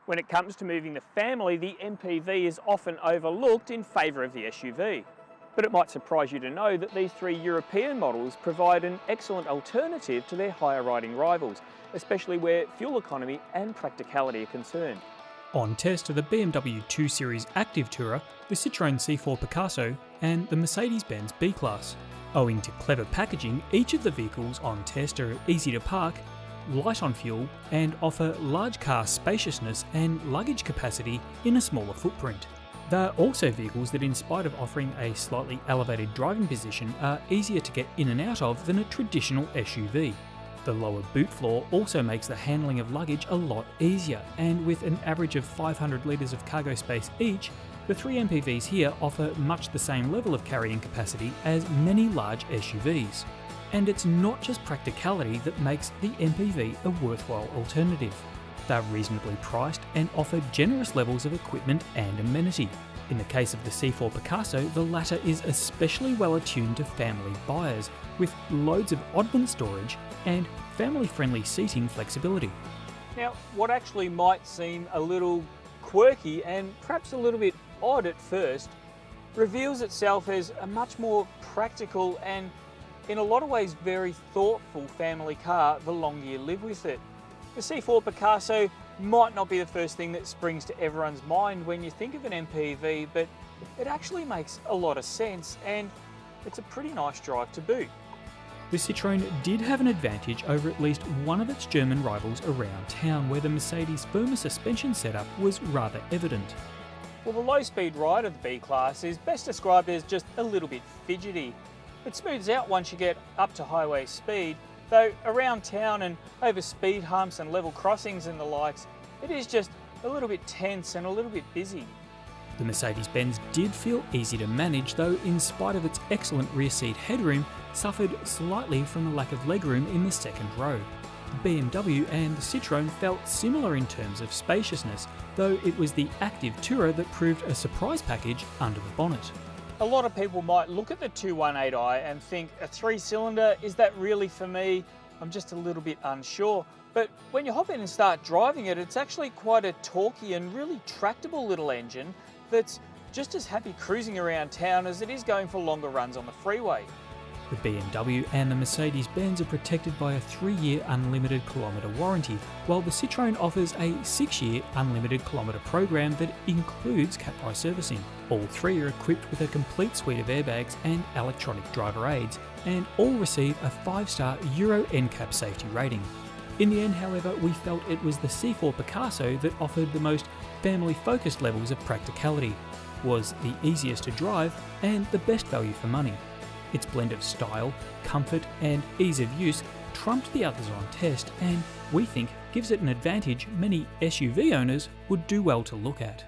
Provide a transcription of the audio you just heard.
When it comes to moving the family, the MPV is often overlooked in favour of the SUV. But it might surprise you to know that these three European models provide an excellent alternative to their higher riding rivals, especially where fuel economy and practicality are concerned. On test are the BMW 2 Series Active Tourer, the Citroën C4 Picasso and the Mercedes-Benz B-Class. Owing to clever packaging, each of the vehicles on test are easy to park, light on fuel and offer large car spaciousness and luggage capacity in a smaller footprint. They're also vehicles that, in spite of offering a slightly elevated driving position, are easier to get in and out of than a traditional SUV. The lower boot floor also makes the handling of luggage a lot easier, and with an average of 500 litres of cargo space each, the three MPVs here offer much the same level of carrying capacity as many large SUVs. And it's not just practicality that makes the MPV a worthwhile alternative. They're reasonably priced and offer generous levels of equipment and amenity. In the case of the C4 Picasso, the latter is especially well attuned to family buyers, with loads of oddment storage and family-friendly seating flexibility. Now, what actually might seem a little quirky and perhaps a little bit odd at first, reveals itself as a much more practical and in a lot of ways very thoughtful family car the longer you live with it. The C4 Picasso might not be the first thing that springs to everyone's mind when you think of an MPV, but it actually makes a lot of sense and it's a pretty nice drive to boot. The Citroën did have an advantage over at least one of its German rivals around town, where the Mercedes' firmer suspension setup was rather evident. Well, the low-speed ride of the B-Class is best described as just a little bit fidgety. It smooths out once you get up to highway speed, though around town and over speed humps and level crossings and the likes, it is just a little bit tense and a little bit busy. The Mercedes-Benz did feel easy to manage, though in spite of its excellent rear seat headroom, suffered slightly from the lack of legroom in the second row. The BMW and the Citroën felt similar in terms of spaciousness, though it was the Active Tourer that proved a surprise package under the bonnet. A lot of people might look at the 218i and think, a 3-cylinder, is that really for me? I'm just a little bit unsure. But when you hop in and start driving it, it's actually quite a torquey and really tractable little engine that's just as happy cruising around town as it is going for longer runs on the freeway. The BMW and the Mercedes-Benz are protected by a 3-year unlimited kilometre warranty, while the Citroën offers a 6-year unlimited kilometre program that includes cat-price servicing. All three are equipped with a complete suite of airbags and electronic driver aids, and all receive a 5-star Euro NCAP safety rating. In the end, however, we felt it was the C4 Picasso that offered the most family-focused levels of practicality, was the easiest to drive, and the best value for money. Its blend of style, comfort and ease of use trumped the others on test, and we think gives it an advantage many SUV owners would do well to look at.